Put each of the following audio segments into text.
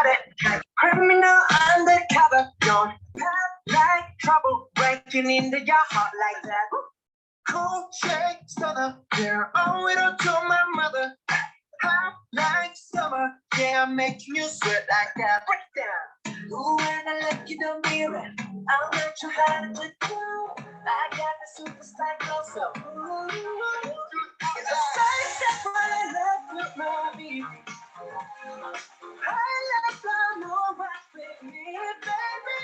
Like criminal undercover, don't have like trouble breaking into your heart like that. Cool shake stunner, yeah, owe it all to my mother. Hot like summer, yeah, I'm making you sweat like that. Break down. Ooh, when I look in the mirror, I'm not too hard to do. I got the superstar glow, so ooh, it's a side step when I love with my beat. I like I know what with me, baby.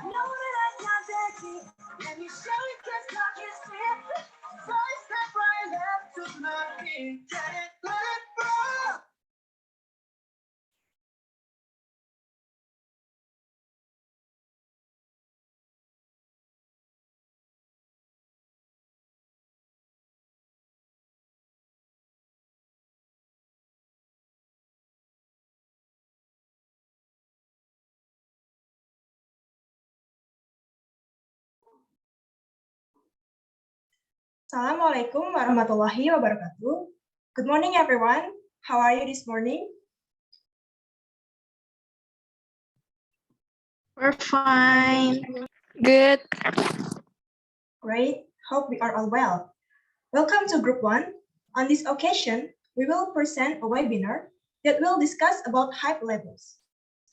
Know that I got that deep. Let me show you just not your step. Side step right left to my beat. Get it, let it roll. Assalamualaikum warahmatullahi wabarakatuh. Good morning, everyone. How are you this morning? We're fine. Good. Great. Hope we are all well. Welcome to Group 1. On this occasion, we will present a webinar that will discuss about Hybe Labels.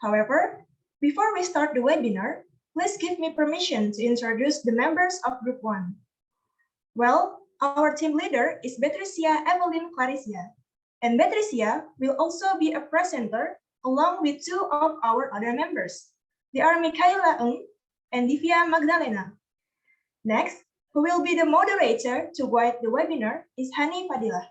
However, before we start the webinar, please give me permission to introduce the members of Group 1. Well, our team leader is Betricia Evelyn Claricia, and Betricia will also be a presenter along with two of our other members. They are Michalya and Divia Magdalena. Next, who will be the moderator to guide the webinar is Hanni Fadhilah.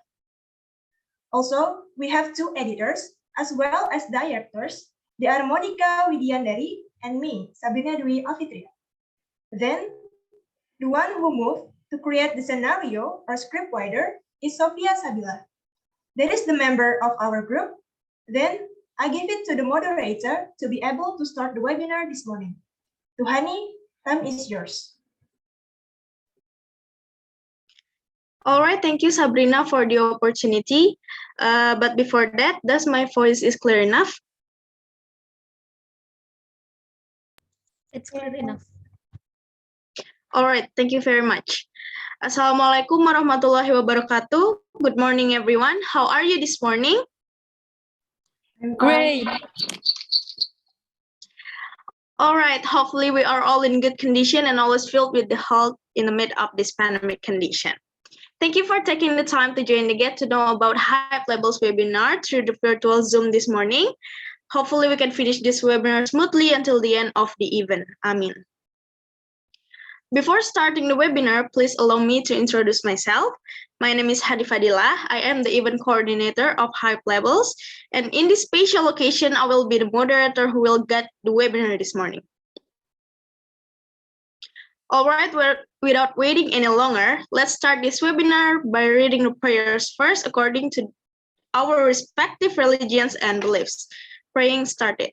Also, we have two editors as well as directors. They are Widiyandari and me, Sabrina Dwi. Then, the one who moved to create the scenario or script writer is Sofiah Sabila. That is the member of our group. Then I give it to the moderator to be able to start the webinar this morning. To Hanni, time is yours. All right, thank you, Sabrina, for the opportunity. But before that, does my voice is clear enough? It's clear enough. All right, thank you very much. Assalamualaikum warahmatullahi wabarakatuh. Good morning, everyone. How are you this morning? Great. All right, hopefully we are all in good condition and always filled with the health in the mid of this pandemic condition. Thank you for taking the time to join the Get to Know About Hybe Labels webinar through the virtual Zoom this morning. Hopefully we can finish this webinar smoothly until the end of the event. Amin. Before starting the webinar, please allow me to introduce myself. My name is Fadhilah. I am the event coordinator of Hybe Labels, and in this special occasion, I will be the moderator who will guide the webinar this morning. All right, without waiting any longer, let's start this webinar by reading the prayers first according to our respective religions and beliefs. Praying started.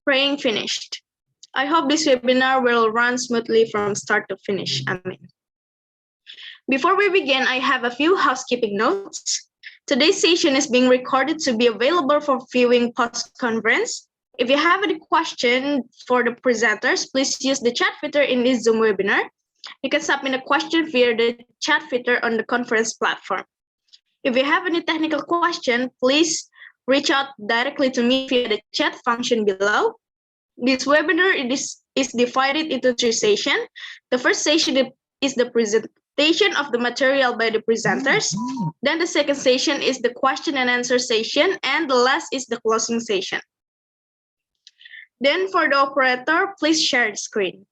Praying finished. I hope this webinar will run smoothly from start to finish. Amen. Before we begin, I have a few housekeeping notes. Today's session is being recorded to be available for viewing post-conference. If you have any question for the presenters, please use the chat feature in this Zoom webinar. You can submit a question via the chat feature on the conference platform. If you have any technical question, please reach out directly to me via the chat function below. This webinar is divided into 3 sessions. The first session is the presentation of the material by the presenters. Then the second session is the question and answer session. And the last is the closing session. Then for the operator, please share the screen.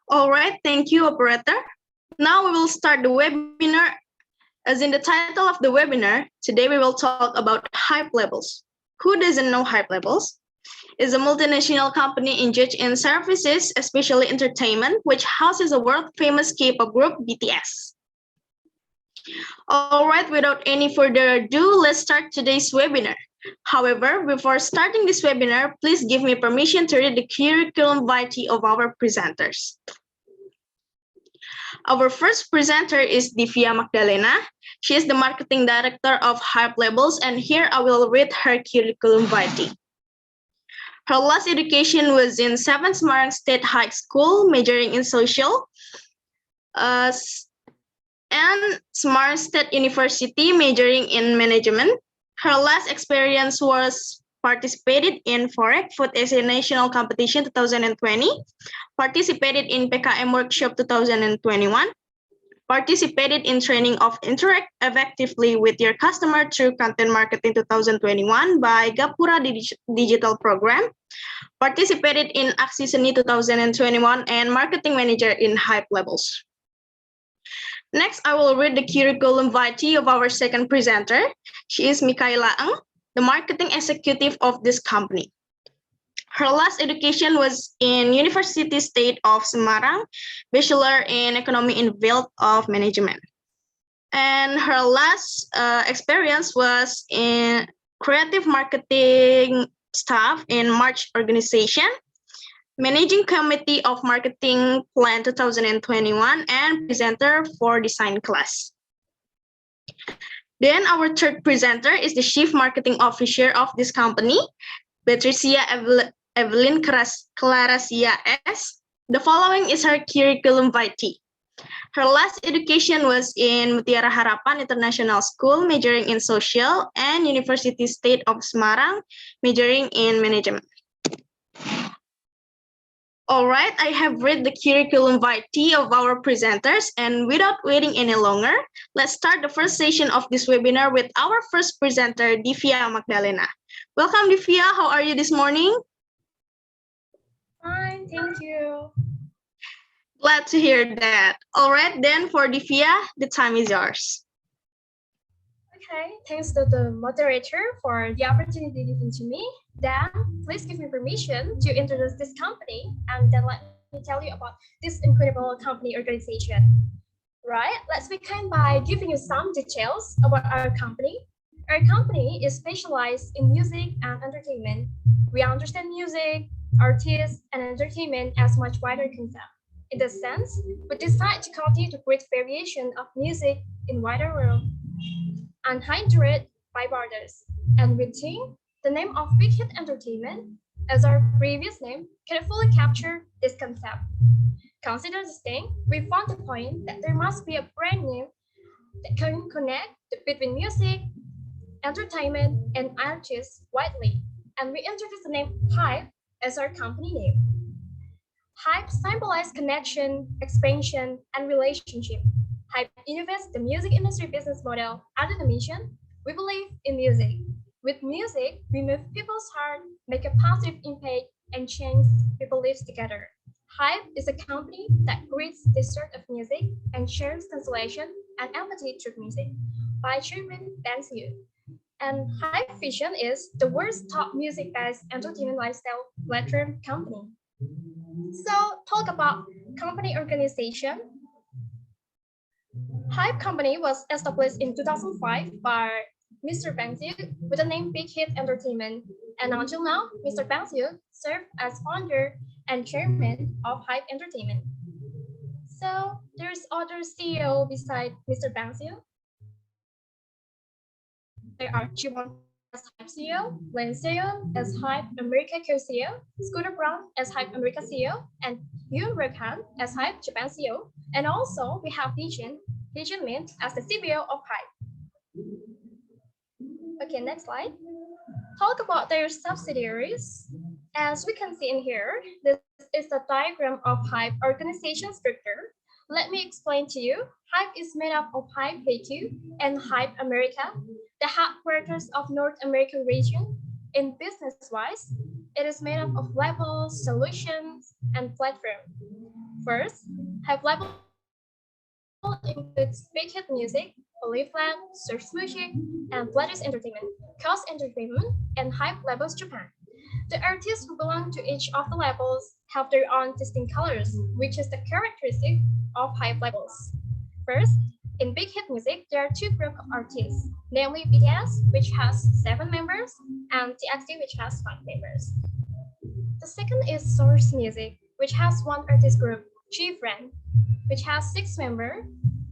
All right, thank you, operator. Now we will start the webinar. As in the title of the webinar, today we will talk about Hybe Labels. Who doesn't know Hybe Labels? It's a multinational company engaged in services, especially entertainment, which houses a world-famous K-pop group, BTS. All right, without any further ado, let's start today's webinar. However, before starting this webinar, please give me permission to read the curriculum vitae of our presenters. Our first presenter is Divia Magdalena. She is the marketing director of Hybe Labels, and here I will read her curriculum vitae. Her last education was in 7th Semarang State High School, majoring in social, and Semarang State University, majoring in management. Her last experience was participated in Forex Food as a National Competition 2020, participated in PKM Workshop 2021, participated in training of interact effectively with your customer through content marketing 2021 by Gapura Digital Program, participated in Aksi Seni 2021 and marketing manager in Hybe Labels. Next, I will read the curriculum vitae of our second presenter. She is Michalya, the marketing executive of this company. Her last education was in University State of Semarang, Bachelor in Economy in Field of Management. And her last experience was in creative marketing staff in March organization, Managing Committee of Marketing Plan 2021, and presenter for design class. Then our third presenter is the Chief Marketing Officer of this company, Betricia Evelyn Claracia S. The following is her curriculum vitae. Her last education was in Mutiara Harapan International School, majoring in social, and University State of Semarang, majoring in management. All right, I have read the curriculum vitae of our presenters, and without waiting any longer, let's start the first session of this webinar with our first presenter, Divia Magdalena. Welcome, Divia. How are you this morning? Fine, thank you. Glad to hear that. All right, then for Divia, the time is yours. Okay, thanks to the moderator for the opportunity given to me. Then, please give me permission to introduce this company, and then let me tell you about this incredible company organization. Right, let's begin by giving you some details about our company. Our company is specialized in music and entertainment. We understand music, artists, and entertainment as much wider concept. In this sense, we decide to continue to create variation of music in wider world, unhindered by borders. And we think the name of Big Hit Entertainment, as our previous name, can fully capture this concept. Consider this thing, we found the point that there must be a brand name that can connect between music, entertainment, and artists widely. And we introduced the name Hybe as our company name. Hybe symbolizes connection, expansion, and relationship. Hybe innovates the music industry business model under the mission, we believe in music. With music, we move people's heart, make a positive impact, and change people's lives together. Hybe is a company that creates the sort of music and shares consolation and empathy through music by Chairman Bansiu. And Hybe Vision is the world's top music-based entertainment lifestyle platform company. So, talk about company organization. Hybe Company was established in 2005 by Mr. Bansiu with the name Big Hit Entertainment. And until now, Mr. Bansiu served as founder and chairman of Hybe Entertainment. So, there's other CEO beside Mr. Bansiu. There are Jimon as Hybe CEO, Len Seo as Hybe America co-CEO, Scooter Brown as Hybe America CEO, and Yoon Rek-han as Hybe Japan CEO. And also, we have Dijin Min as the CBO of Hybe. Okay, next slide. Talk about their subsidiaries. As we can see in here, this is the diagram of Hybe organization structure. Let me explain to you. Hybe is made up of Hybe K2 and Hybe America, the headquarters of North American region. In business-wise, it is made up of labels, solutions, and platform. First, Hybe Label includes Big Hit Music, Oliflag, Source Music, and Pledges Entertainment, Cause Entertainment, and Hybe Labels Japan. The artists who belong to each of the labels have their own distinct colors, which is the characteristic of Hybe Labels. First, In Big Hit Music, there are two groups of artists, namely BTS, which has 7 members, and TXT, which has 5 members. The second is Source Music, which has one artist group, G-Friend, which has 6 members,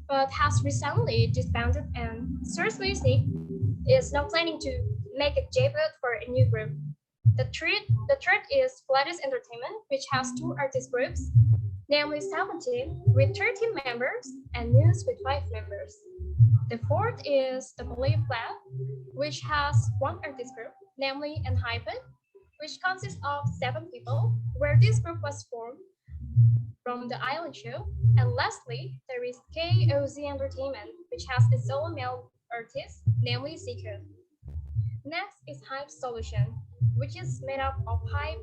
but has recently disbanded, and Source Music is now planning to make a debut for a new group. The third is Fadhilah Entertainment, which has 2 artist groups, namely 17 with 13 members and News with 5 members. The fourth is the Believe Lab, which has 1 artist group, namely Hybe, which consists of 7 people, where this group was formed from the Island Show. And lastly, there is KOZ Entertainment, which has a solo male artist, namely Zico. Next is Hybe Solution, which is made up of Hybe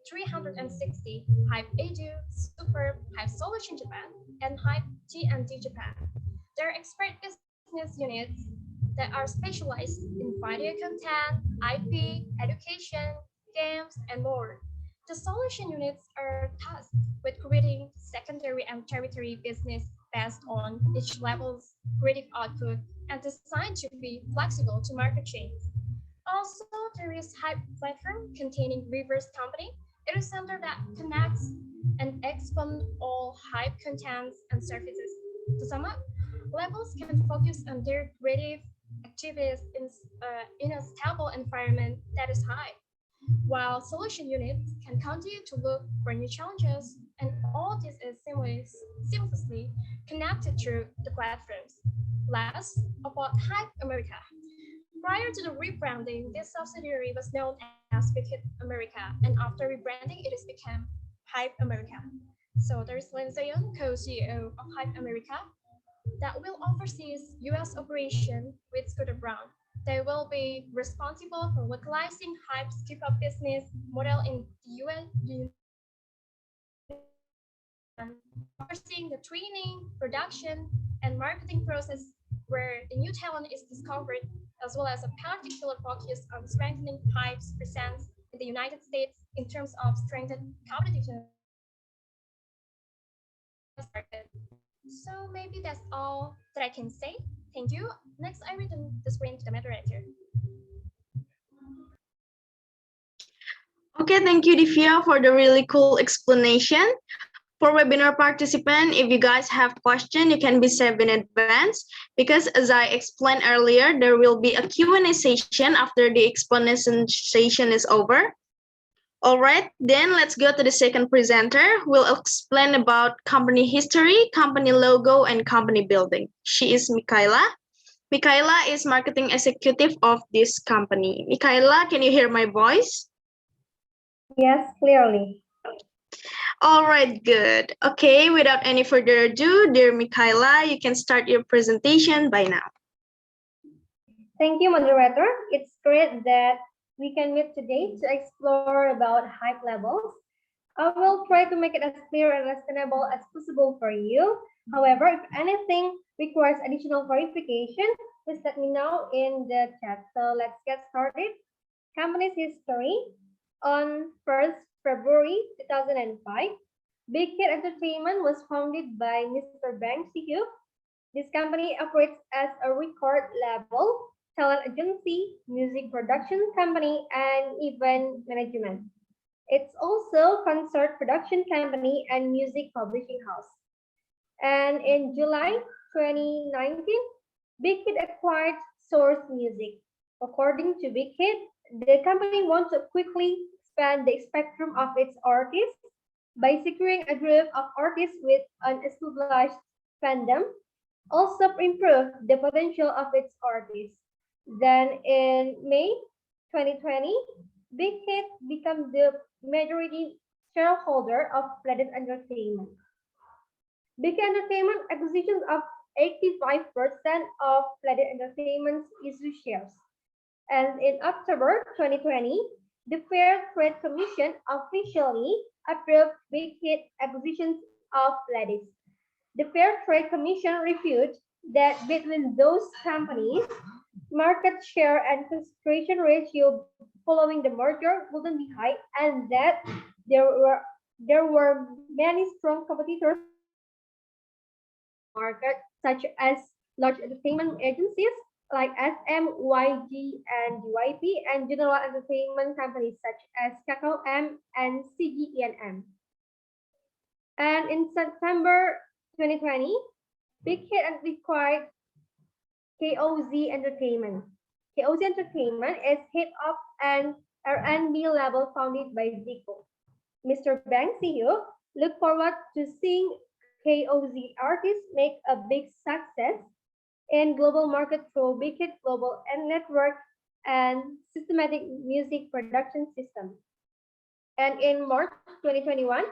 360, Hybe Edu, Super, Hybe Solution Japan, and Hybe T&D Japan. There are expert business units that are specialized in video content, IP, education, games, and more. The solution units are tasked with creating secondary and tertiary business based on each level's creative output and designed to be flexible to market changes. Also, there is Hybe Platform containing Reverse Company. It is a center that connects and expands all Hybe contents and services. To sum up, labels can focus on their creative activities in a stable environment that is high, while solution units can continue to look for new challenges, and all this is seamlessly connected through the platforms. Last, about Hybe America. Prior to the rebranding, this subsidiary was known as Big Hit America, and after rebranding, it has become Hybe America. So there's Lin Zayon, co-CEO of Hybe America, that will oversee US operation with Scooter Brown. They will be responsible for localizing Hybe's K-pop business model in the US, overseeing the training, production, and marketing process where the new talent is discovered, as well as a particular focus on strengthening Hybe's presence in the United States in terms of strengthened competition. So maybe that's all that I can say. Thank you. Next, I return the screen to the moderator. Okay, thank you, Divia, for the really cool explanation. For webinar participant, if you guys have questions, you can be saved in advance, because as I explained earlier, there will be a Q&A session after the explanation session is over. All right, then let's go to the second presenter who will explain about company history, company logo, and company building. She is Michalya. Michalya is marketing executive of this company. Michalya, can you hear my voice? Yes, clearly. All right, good. Okay, without any further ado, dear Michalya, you can start your presentation by now. Thank you, moderator. It's great that we can meet today to explore about Hybe Labels. I will try to make it as clear and understandable as possible for you. However, if anything requires additional clarification, please let me know in the chat. So let's get started. Company's history. On 1st February 2005, Big Hit Entertainment was founded by Mr. Bang Si-hyuk. This company operates as a record label, talent agency, music production company, and event management. It's also concert production company and music publishing house. And in July 2019, Big Hit acquired Source Music. According to Big Hit, the company wants to quickly expand the spectrum of its artists by securing a group of artists with an established fandom, also improve the potential of its artists. Then in May 2020, Big Hit became the majority shareholder of Planet Entertainment. Big Hit Entertainment acquisitions of 85% of Planet Entertainment's issue shares. And in October 2020, the Fair Trade Commission officially approved Big Hit acquisitions of Planet. The Fair Trade Commission reviewed that between those companies, market share and concentration ratio following the merger wouldn't be high, and that there were many strong competitors in the market, such as large entertainment agencies like SM, YG, and DYP, and general entertainment companies such as Kakao M and CGENM. And in September 2020, Big Hit acquired KOZ Entertainment. KOZ Entertainment is head of an R&B label founded by Zico. Mr. Bang See-you look forward to seeing KOZ artists make a big success in global market through Big Hit Global and Network and systematic music production system. And in March 2021,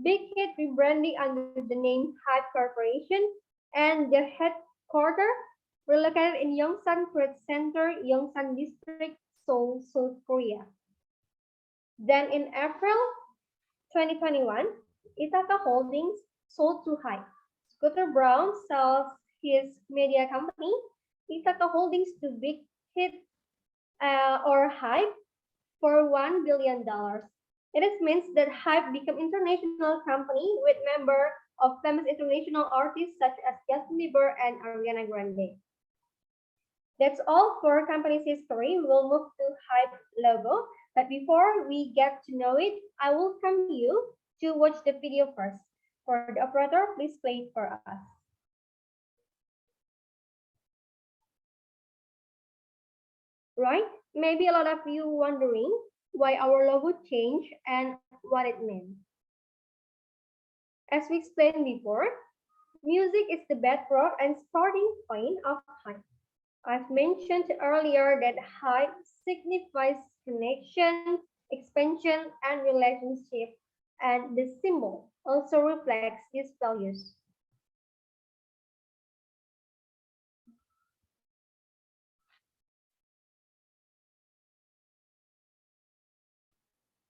Big Hit rebranding under the name Hybe Corporation, and their headquarters were located in Yongsan Trade Center, Yongsan District, Seoul, South Korea. Then in April 2021, Ithaca Holdings sold to Hybe. Scooter Brown sells his media company, Ithaca Holdings, to Big Hit or Hybe for $1 billion. It means that Hybe became an international company with members of famous international artists such as Justin Bieber and Ariana Grande. That's all for company's history. We will move to Hybe logo. But before we get to know it, I will welcome you to watch the video first. For the operator, please play it for us. Right? Maybe a lot of you wondering why our logo changed and what it means. As we explained before, music is the bedrock and starting point of Hybe. I've mentioned earlier that Hybe signifies connection, expansion, and relationship, and the symbol also reflects these values.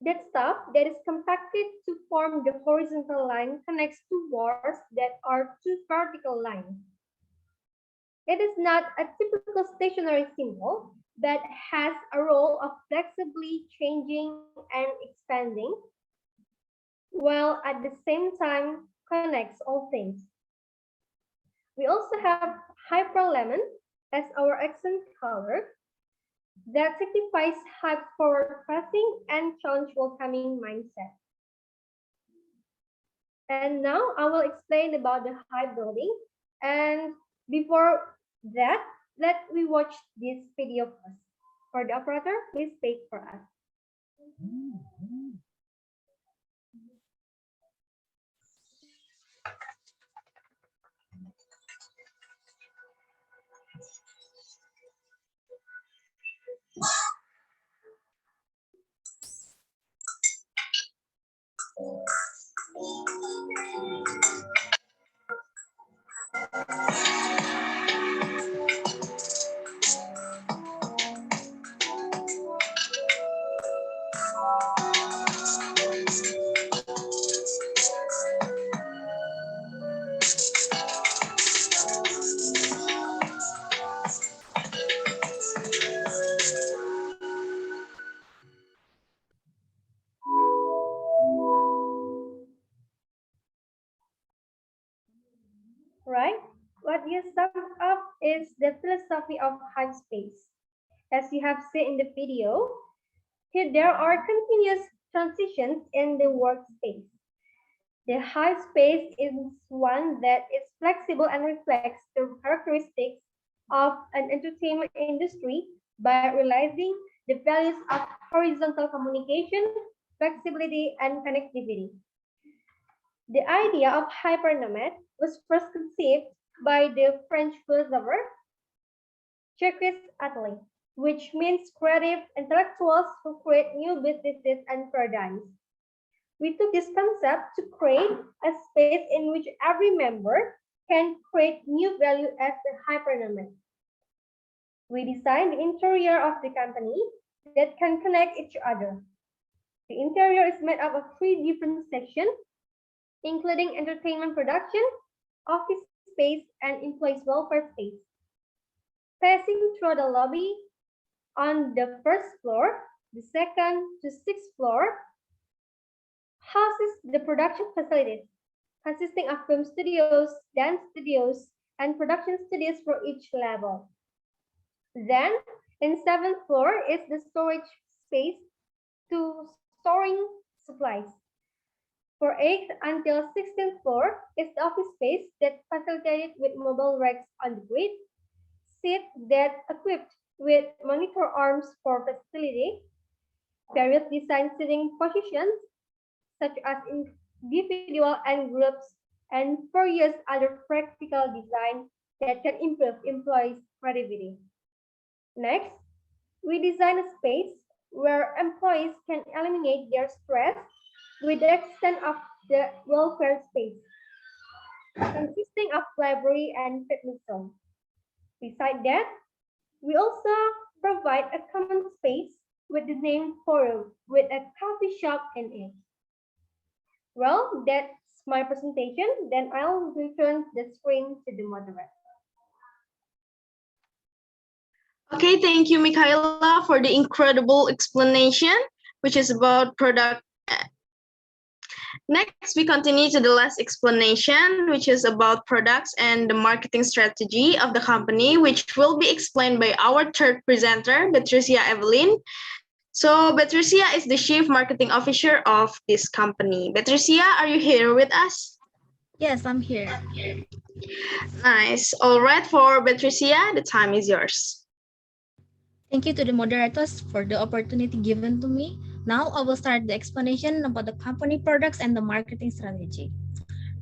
That stuff that is compacted to form the horizontal line connects two bars that are two vertical lines. It is not a typical stationary symbol, but has a role of flexibly changing and expanding, while at the same time connects all things. We also have hyperlemon as our accent color that signifies Hybe's forward-pressing and challenge-welcoming mindset. And now I will explain about the Hybe building. And before that, let me watch this video first. For the operator, please play for us. Right? What you sum up is the philosophy of Hybe space. As you have seen in the video, here there are continuous transitions in the workspace. The Hybe space is one that is flexible and reflects the characteristics of an entertainment industry by realizing the values of horizontal communication, flexibility, and connectivity. The idea of hypernomad was first conceived by the French philosopher Jacques Attali, which means creative intellectuals who create new businesses and paradigms. We took this concept to create a space in which every member can create new value as a hypernomad. We designed the interior of the company that can connect each other. The interior is made up of 3 different sections, including entertainment production, office space, and employees' welfare space. Passing through the lobby on the first floor, the second to 6th floor houses the production facilities, consisting of film studios, dance studios, and production studios for each level. Then, in 7th floor is the storage space to storing supplies. For 8th until 16th floor is the office space that facilitated with mobile racks on the grid, seats that equipped with monitor arms for facility, various design seating positions such as individual and groups, and various other practical design that can improve employees' creativity. Next, we design a space where employees can eliminate their stress with the extent of the welfare space, consisting of library and fitness zone. Besides that, we also provide a common space with the name forum with a coffee shop in it. Well, that's my presentation. Then I'll return the screen to the moderator. Okay, thank you, Michalya, for the incredible explanation, which is about product. Next, we continue to the last explanation, which is about products and the marketing strategy of the company, which will be explained by our third presenter, Betricia Evelyn. So, Betricia is the Chief Marketing Officer of this company. Betricia, are you here with us? Yes, I'm here. Nice. All right, for Betricia, the time is yours. Thank you to the moderators for the opportunity given to me. Now I will start the explanation about the company products and the marketing strategy.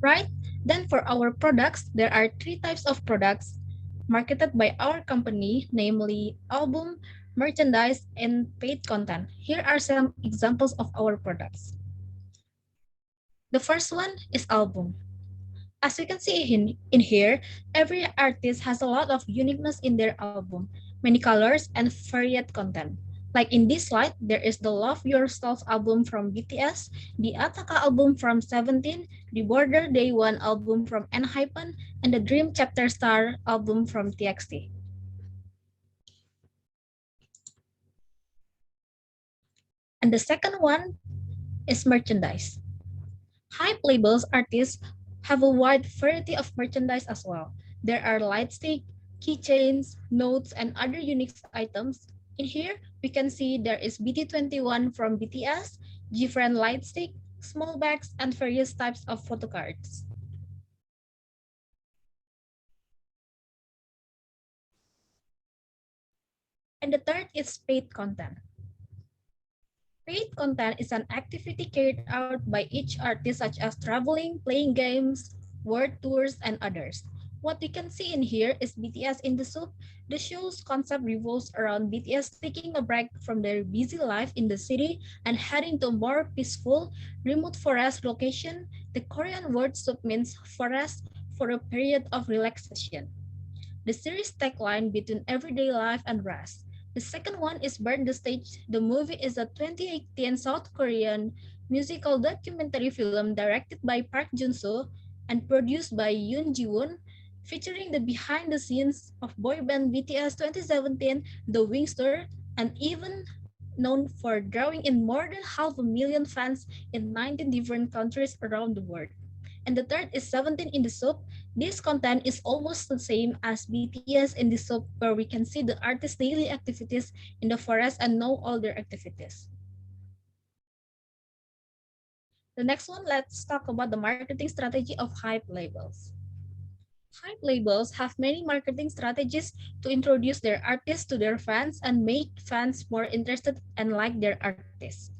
Right? Then for our products, there are 3 types of products marketed by our company, namely album, merchandise, and paid content. Here are some examples of our products. The first one is album. As you can see in here, every artist has a lot of uniqueness in their album, many colors, and varied content. Like in this slide, there is the Love Yourself album from BTS, the Ataka album from 17, the Border Day 1 album from ENHYPEN, and the Dream Chapter Star album from TXT. And the second one is merchandise. Hybe Labels artists have a wide variety of merchandise as well. There are light stick, keychains, notes, and other unique items. In here, we can see there is BT21 from BTS, GFriend light stick, small bags, and various types of photo cards. And the third is paid content. Paid content is an activity carried out by each artist such as traveling, playing games, world tours, and others. What we can see in here is BTS in the Soup. The show's concept revolves around BTS taking a break from their busy life in the city and heading to a more peaceful, remote forest location. The Korean word soup means forest for a period of relaxation. The series tagline between everyday life and rest. The second one is Burn the Stage. The movie is a 2018 South Korean musical documentary film directed by Park Jun-soo and produced by Yoon Ji-woon, featuring the behind the scenes of boy band BTS 2017, The Wings Tour, and even known for drawing in more than 500,000 fans in 19 different countries around the world. And the third is 17 in the Soup. This content is almost the same as BTS in the Soup, where we can see the artist's daily activities in the forest and know all their activities. The next one, let's talk about the marketing strategy of Hybe Labels. Hybe Labels have many marketing strategies to introduce their artists to their fans and make fans more interested and like their artists.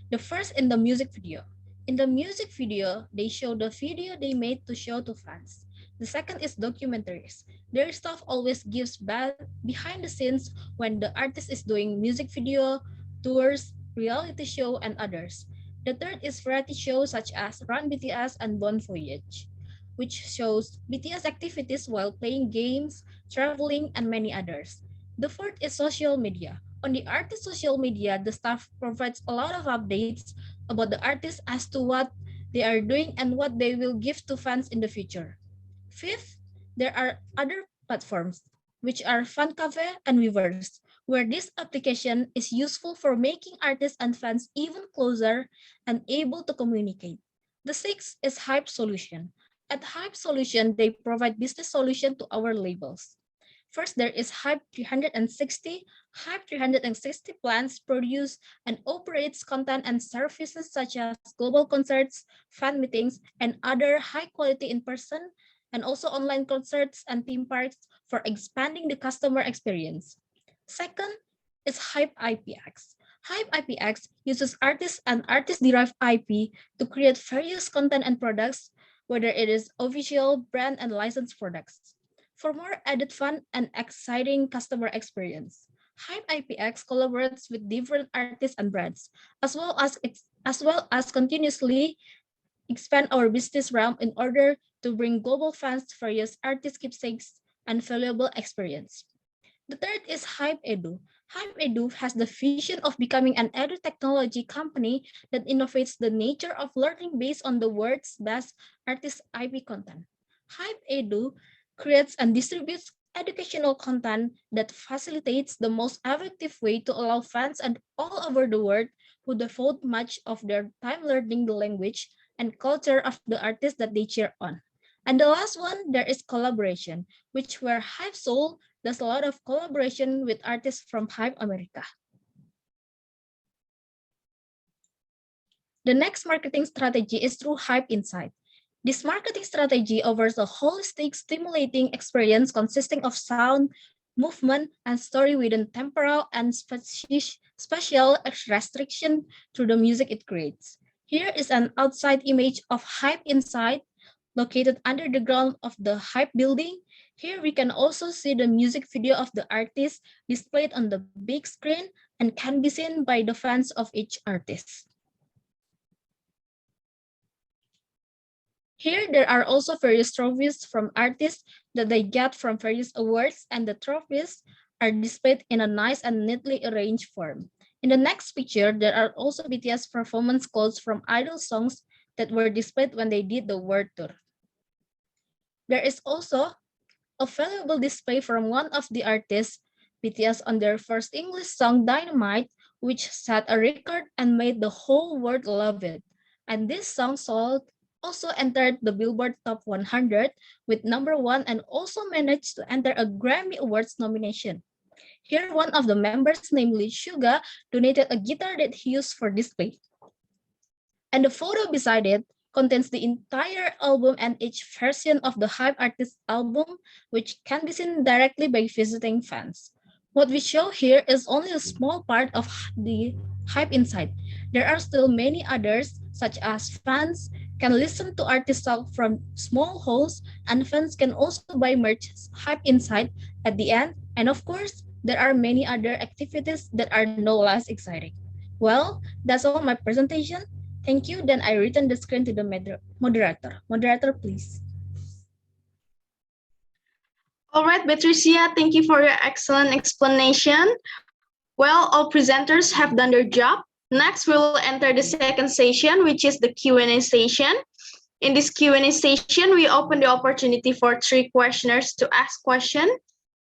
The first in the music video. In the music video, they show the video they made to show to fans. The second is documentaries. Their staff always gives behind the scenes when the artist is doing music video, tours, reality show, and others. The third is variety shows such as Run BTS and Bon Voyage, which shows BTS activities while playing games, traveling, and many others. The fourth is social media. On the artist social media, the staff provides a lot of updates about the artist as to what they are doing and what they will give to fans in the future. Fifth, there are other platforms, which are Fan Cafe and Weverse, where this application is useful for making artists and fans even closer and able to communicate. The sixth is Hybe Solution. At Hybe Solution, they provide business solution to our labels. First, there is Hybe 360. Hybe 360 plans, produce, and operates content and services such as global concerts, fan meetings, and other high-quality in-person and also online concerts and theme parks for expanding the customer experience. Second is Hybe IPX. Hybe IPX uses artists and artist-derived IP to create various content and products, whether it is official, brand, and licensed products. For more added fun and exciting customer experience, Hybe IPX collaborates with different artists and brands, as well as continuously expand our business realm in order to bring global fans various artist keepsakes and valuable experience. The third is Hybe Edu. Hybe Edu has the vision of becoming an edu technology company that innovates the nature of learning based on the world's best artist IP content. Hybe Edu creates and distributes educational content that facilitates the most effective way to allow fans and all over the world who devote much of their time learning the language and culture of the artist that they cheer on. And the last one, there is collaboration, which where Hybe Soul does a lot of collaboration with artists from Hybe America. The next marketing strategy is through Hybe Insight. This marketing strategy offers a holistic, stimulating experience consisting of sound, movement, and story within temporal and spatial restriction through the music it creates. Here is an outside image of Hybe Insight located under the ground of the Hybe building. Here we can also see the music video of the artist displayed on the big screen and can be seen by the fans of each artist. Here, there are also various trophies from artists that they get from various awards, and the trophies are displayed in a nice and neatly arranged form. In the next picture, there are also BTS performance quotes from idol songs that were displayed when they did the world tour. There is also a valuable display from one of the artists, BTS, on their first English song, Dynamite, which set a record and made the whole world love it. And this song also entered the Billboard Top 100 with #1 and also managed to enter a Grammy Awards nomination. Here, one of the members, namely Suga, donated a guitar that he used for display. And the photo beside it contains the entire album and each version of the Hybe artist album, which can be seen directly by visiting fans. What we show here is only a small part of the Hybe Insight. There are still many others, such as fans can listen to artist talk from small halls, and fans can also buy merch Hybe Insight at the end. And of course, there are many other activities that are no less exciting. Well, that's all my presentation. Thank you. Then I return the screen to the moderator. Moderator, please. All right, Betricia, thank you for your excellent explanation. Well, all presenters have done their job. Next, we will enter the second session, which is the Q&A session. In this Q&A session, we open the opportunity for 3 questioners to ask questions.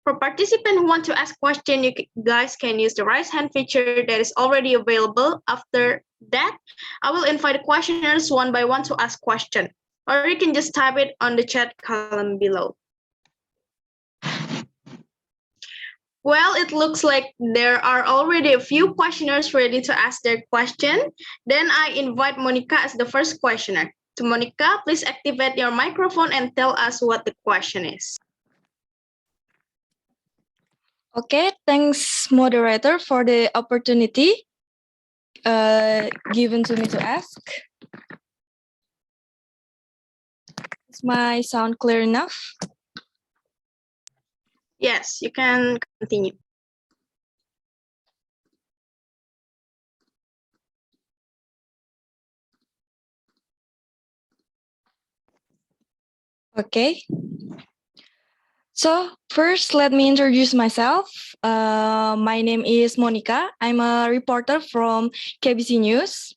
For participants who want to ask questions, you guys can use the raise hand feature that is already available. After that, I will invite the questioners one by one to ask questions, or you can just type it on the chat column below. Well, it looks like there are already a few questioners ready to ask their question. Then I invite Monica as the first questioner. To Monica, please activate your microphone and tell us what the question is. Okay, thanks moderator for the opportunity given to me to ask. Is my sound clear enough? Yes, you can continue. Okay. So first, let me introduce myself. My name is Monica. I'm a reporter from KBC News.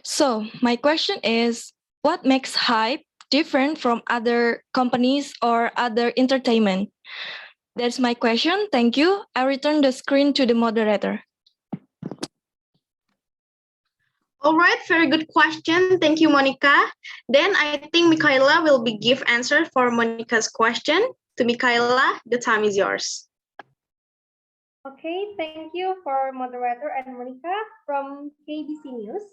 So my question is, what makes Hybe different from other companies or other entertainment? That's my question. Thank you. I return the screen to the moderator. All right, very good question. Thank you, Monica. Then I think Michalya will give answer for Monica's question. To Michalya, the time is yours. Okay, thank you for Moderator and Monica from KBC News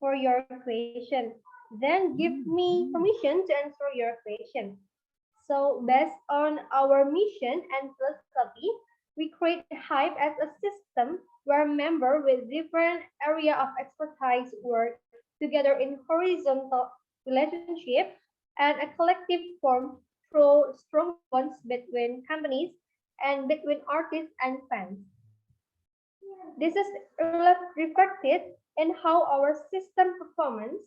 for your question. Then give me permission to answer your question. So based on our mission and philosophy, we create Hybe as a system where members with different area of expertise work together in horizontal relationship and a collective form through strong bonds between companies and between artists and fans. This is reflected in how our system performance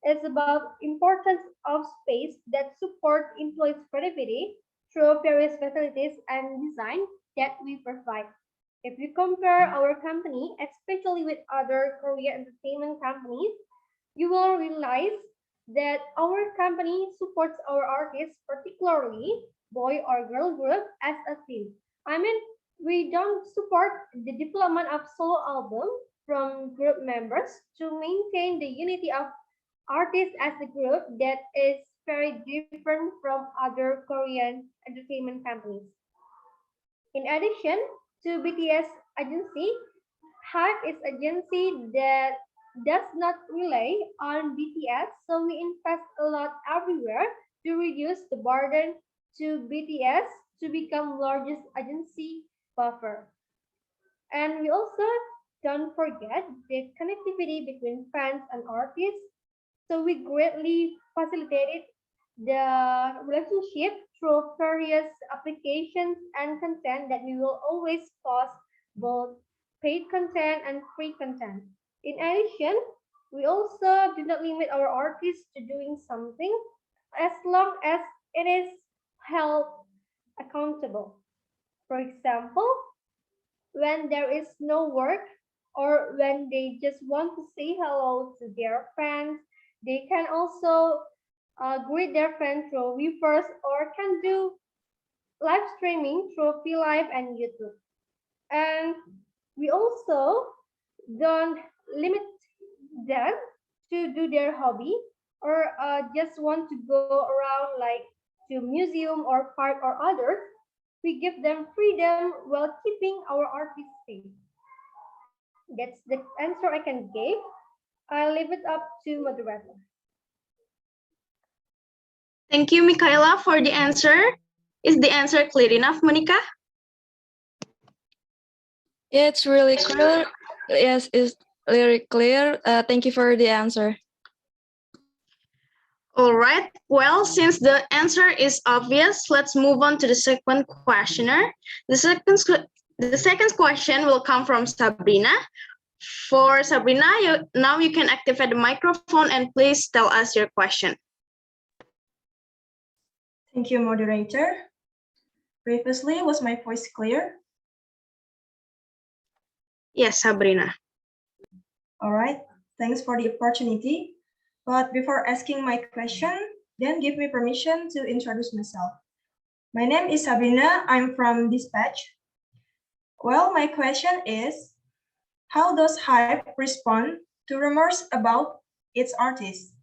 is about importance of space that support employees' creativity through various facilities and design that we provide. If you compare our company, especially with other Korean entertainment companies, you will realize that our company supports our artists, particularly boy or girl group, as a team. I mean, we don't support the development of solo album from group members to maintain the unity of artists as a group that is very different from other Korean entertainment companies. In addition to BTS agency, Hybe is agency that does not rely on BTS, so we invest a lot everywhere to reduce the burden to BTS to become largest agency buffer. And we also don't forget the connectivity between fans and artists. So we greatly facilitated the relationship through various applications and content that we will always post both paid content and free content. In addition, we also do not limit our artists to doing something as long as it is held accountable. For example, when there is no work or when they just want to say hello to their friends, they can also greet their friends through Weverse or can do live streaming through VLive and YouTube. And we also don't limit them to do their hobby or just want to go around like to museum or park or others. We give them freedom while keeping our artists safe. That's the answer I can give. I'll leave it up to moderator. Thank you, Michalya, for the answer. Is the answer clear enough, Monica? It's really clear. Yes, it's very clear. Thank you for the answer. All right. Well, since the answer is obvious, let's move on to the second questioner. The second question will come from Sabrina. For Sabrina, now you can activate the microphone and please tell us your question. Thank you, moderator. Previously, was my voice clear? Yes, Sabrina. All right, thanks for the opportunity. But before asking my question, then give me permission to introduce myself. My name is Sabrina. I'm from Dispatch. Well, my question is, how does Hybe respond to rumors about its artists?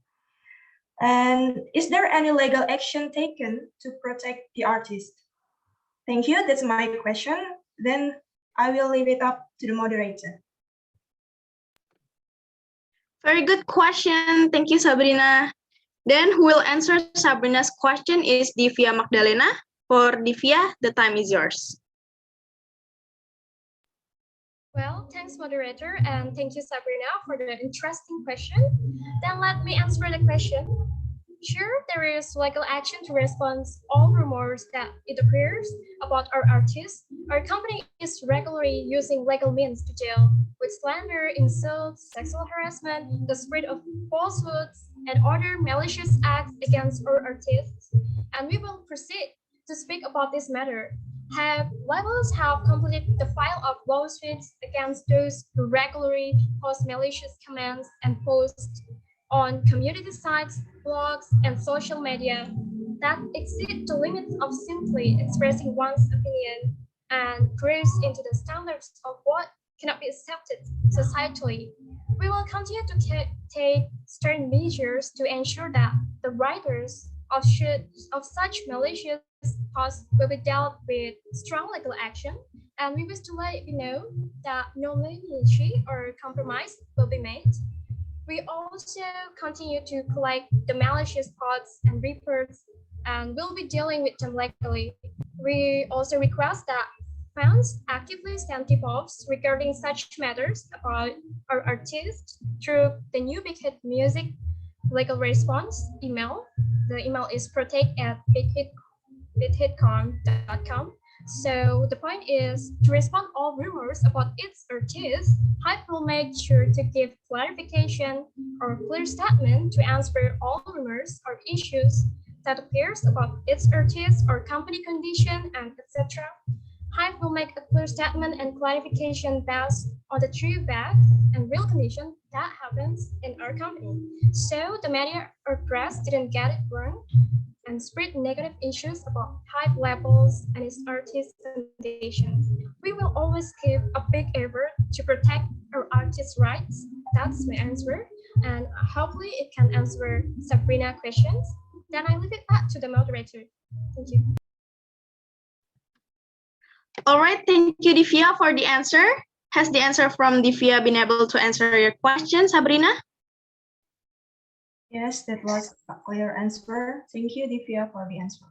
And is there any legal action taken to protect the artist? Thank you, that's my question. Then I will leave it up to the moderator. Very good question. Thank you, Sabrina. Then who will answer Sabrina's question is Divia Magdalena. For Divia, the time is yours. Well, thanks, moderator, and thank you, Sabrina, for the interesting question. Then let me answer the question. Sure, there is legal action to respond all rumors that it appears about our artists. Our company is regularly using legal means to deal with slander, insults, sexual harassment, the spread of falsehoods, and other malicious acts against our artists. And we will proceed to speak about this matter. Hybe Labels have completed the file of lawsuits against those who regularly post malicious comments and posts on community sites, blogs, and social media that exceed the limits of simply expressing one's opinion and cross into the standards of what cannot be accepted societally. We will continue to take stern measures to ensure that the writers of such malicious posts will be dealt with strong legal action, and we wish to let you know that no leniency or compromise will be made. We also continue to collect the malicious posts and reports, and we'll be dealing with them legally. We also request that fans actively send tip-offs regarding such matters about our artists through the new Big Hit Music legal response email. The email is protect@bighitcon.com. So the point is to respond all rumors about its artists. Hybe will make sure to give clarification or clear statement to answer all rumors or issues that appears about its artists or company condition and etc. Hybe will make a clear statement and clarification based on the true facts and real condition that happens in our company. So the media or press didn't get it wrong and spread negative issues about Hybe Labels and its artist foundations. We will always give a big effort to protect our artists' rights. That's my answer. And hopefully it can answer Sabrina's questions. Then I leave it back to the moderator. Thank you. All right, thank you, Divia, for the answer. Has the answer from Divia been able to answer your question, Sabrina? Yes, that was a clear answer. Thank you, Divya, for the answer.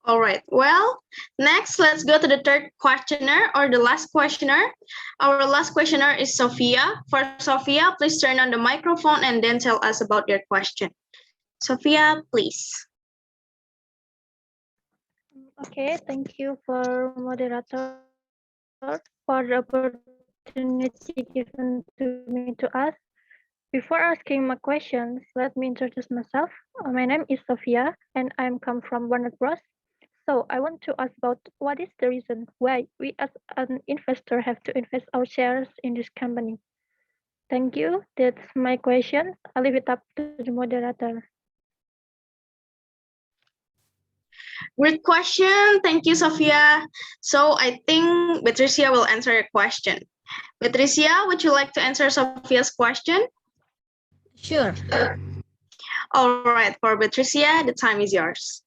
All right, well, next, let's go to the third questioner or the last questioner. Our last questioner is Sofiah. For Sofiah, please turn on the microphone and then tell us about your question. Sofiah, please. Okay, thank you for moderator for the opportunity given to me to ask. Before asking my questions, let me introduce myself. My name is Sofiah and I'm come from Warner Bros. So I want to ask about what is the reason why we as an investor have to invest our shares in this company. Thank you. That's my question. I'll leave it up to the moderator. Great question. Thank you, Sofiah. So I think Betricia will answer your question. Betricia, would you like to answer Sofia's question? Sure. All right, for Betricia, the time is yours.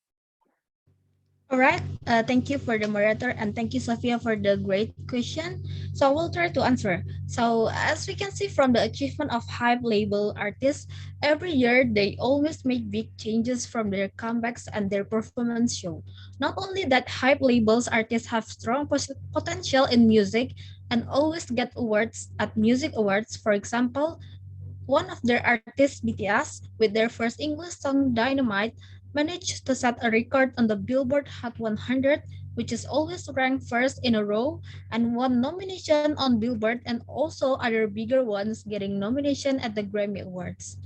All right. Thank you for the moderator and thank you, Sofiah, for the great question. So I will try to answer. So as we can see from the achievement of Hybe Label artists, every year they always make big changes from their comebacks and their performance show. Not only that, Hybe Labels artists have strong potential in music and always get awards at music awards. For example, one of their artists, BTS, with their first English song Dynamite, managed to set a record on the Billboard Hot 100, which is always ranked first in a row, and won nomination on Billboard and also other bigger ones getting nomination at the Grammy Awards.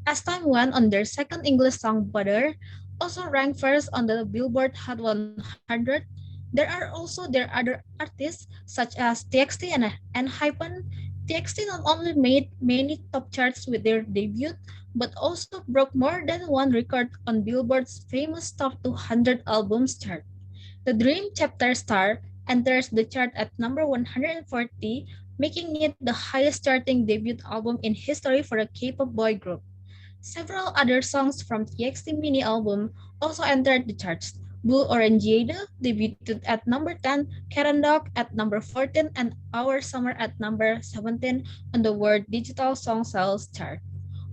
As time went on, their second English song Butter also ranked first on the Billboard Hot 100. There are also their other artists such as TXT and Hype. TXT not only made many top charts with their debut, but also broke more than one record on Billboard's famous Top 200 Albums chart. The Dream Chapter Star enters the chart at number 140, making it the highest charting debut album in history for a K-pop boy group. Several other songs from TXT mini album also entered the charts. Blue Orangeade debuted at number 10, Karen Dog at number 14, and Our Summer at number 17 on the World Digital Song Sales chart.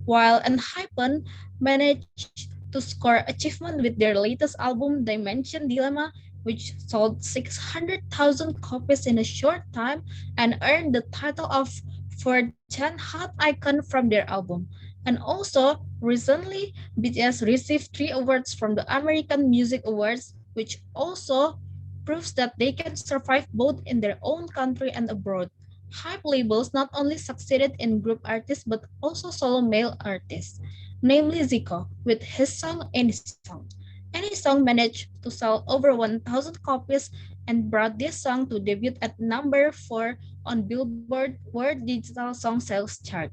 While Enhypen managed to score achievement with their latest album, Dimension Dilemma, which sold 600,000 copies in a short time and earned the title of 4th-gen Hot Icon from their album. And also, recently, BTS received 3 awards from the American Music Awards, which also proves that they can survive both in their own country and abroad. Hybe Labels not only succeeded in group artists but also solo male artists, namely Zico with his song Any Song. Any Song managed to sell over 1,000 copies and brought this song to debut at number 4 on Billboard World Digital Song Sales chart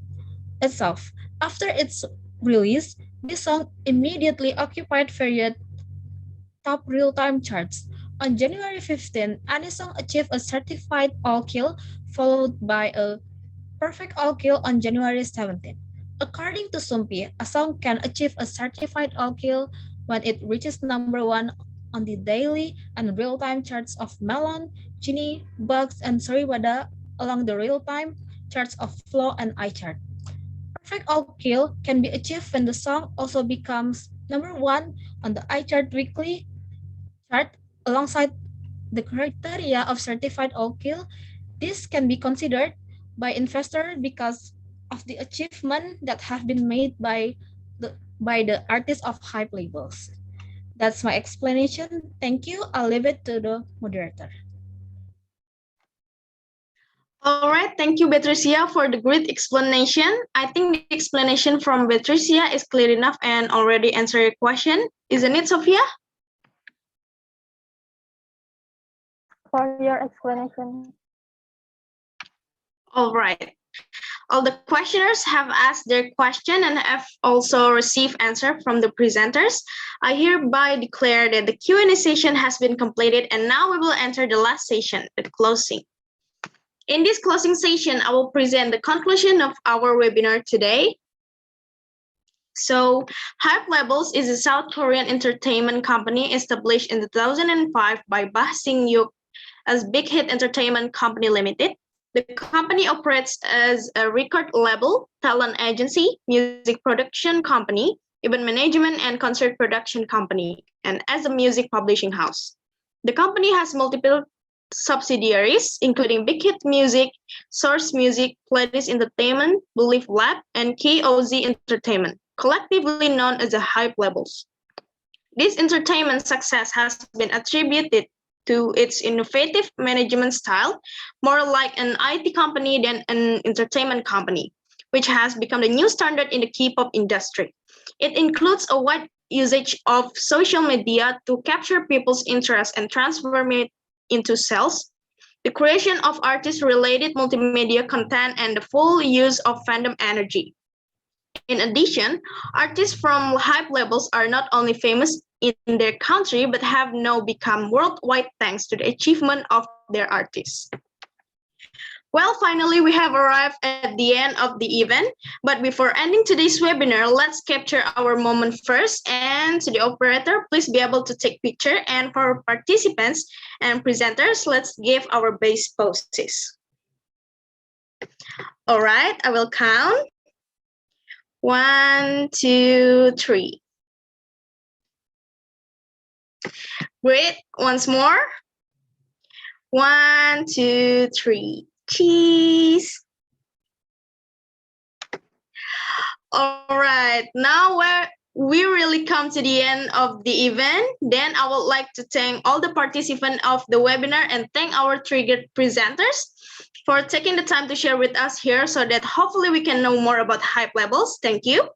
itself. After its release, this song immediately occupied various top real-time charts. On January 15, Any Song achieved a certified all-kill, followed by a perfect all-kill on January 17. According to Sumpi, a song can achieve a certified all-kill when it reaches #1 on the daily and real-time charts of Melon, Genie, Bugs, and Sariwada along the real-time charts of Flow and iChart. Perfect all-kill can be achieved when the song also becomes #1 on the iChart weekly chart alongside the criteria of certified all-kill. This can be considered by investors because of the achievement that have been made by the artists of Hybe Labels. That's my explanation. Thank you. I'll leave it to the moderator. All right, thank you, Betricia, for the great explanation. I think the explanation from Betricia is clear enough and already answered your question. Isn't it, Sofiah? For your explanation. All right. All the questioners have asked their question and have also received answer from the presenters. I hereby declare that the Q&A session has been completed, and now we will enter the last session, the closing. In this closing session, I will present the conclusion of our webinar today. So, Hybe Labels is a South Korean entertainment company established in 2005 by Bah Sing-yuk as Big Hit Entertainment Company Limited. The company operates as a record label, talent agency, music production company, event management and concert production company, and as a music publishing house. The company has multiple subsidiaries, including Big Hit Music, Source Music, Playlist Entertainment, Believe Lab, and KOZ Entertainment, collectively known as the Hybe Labels. This entertainment success has been attributed to its innovative management style, more like an IT company than an entertainment company, which has become the new standard in the K-pop industry. It includes a wide usage of social media to capture people's interest and transform it into sales, the creation of artist-related multimedia content, and the full use of fandom energy. In addition, artists from Hybe Labels are not only famous in their country, but have now become worldwide thanks to the achievement of their artists. Well, finally, we have arrived at the end of the event. But before ending today's webinar, let's capture our moment first. And to the operator, please be able to take picture. And for participants and presenters, let's give our base poses. All right, I will count. 1, 2, 3. Great. Once more. 1, 2, 3. Cheese. All right. Now we really come to the end of the event. Then I would like to thank all the participants of the webinar and thank our triggered presenters for taking the time to share with us here so that hopefully we can know more about Hybe Labels. Thank you.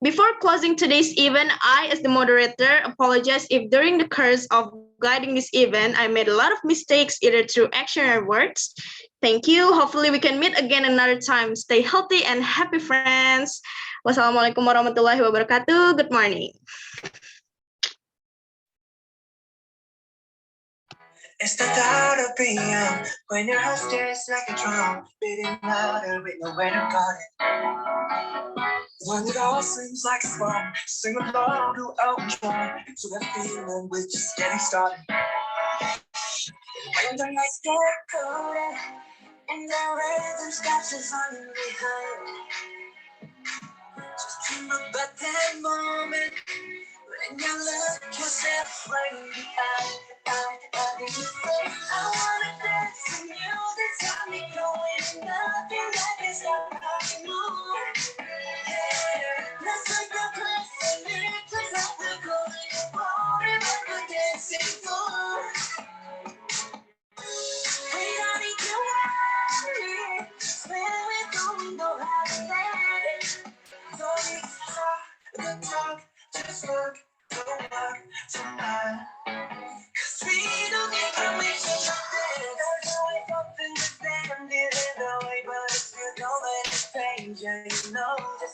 Before closing today's event, I, as the moderator, apologize if during the course of guiding this event, I made a lot of mistakes either through action or words. Thank you. Hopefully we can meet again another time. Stay healthy and happy, friends. Wassalamualaikum warahmatullahi wabarakatuh. Good morning. It's the thought of being young when your heart stays like a drum, beating louder with nowhere to guard it. When it all seems like it's fun, sing along to Elton John, to that feeling we're just getting started. When the lights get colder and the rhythm starts to falling behind, just dream about that moment when you look yourself right in the eye. I wanna dance to you, this got me going, nothing that can stop us moving. Yeah, let's take a place and live just like we're going, rolling like we're dancing for. We don't need to worry, where we're going, know how to dance. Don't need to talk the talk, just work the work tonight. Cause we don't need permission to dance. There's always something to stand in the way, but if you don't let it change, yeah, you know that.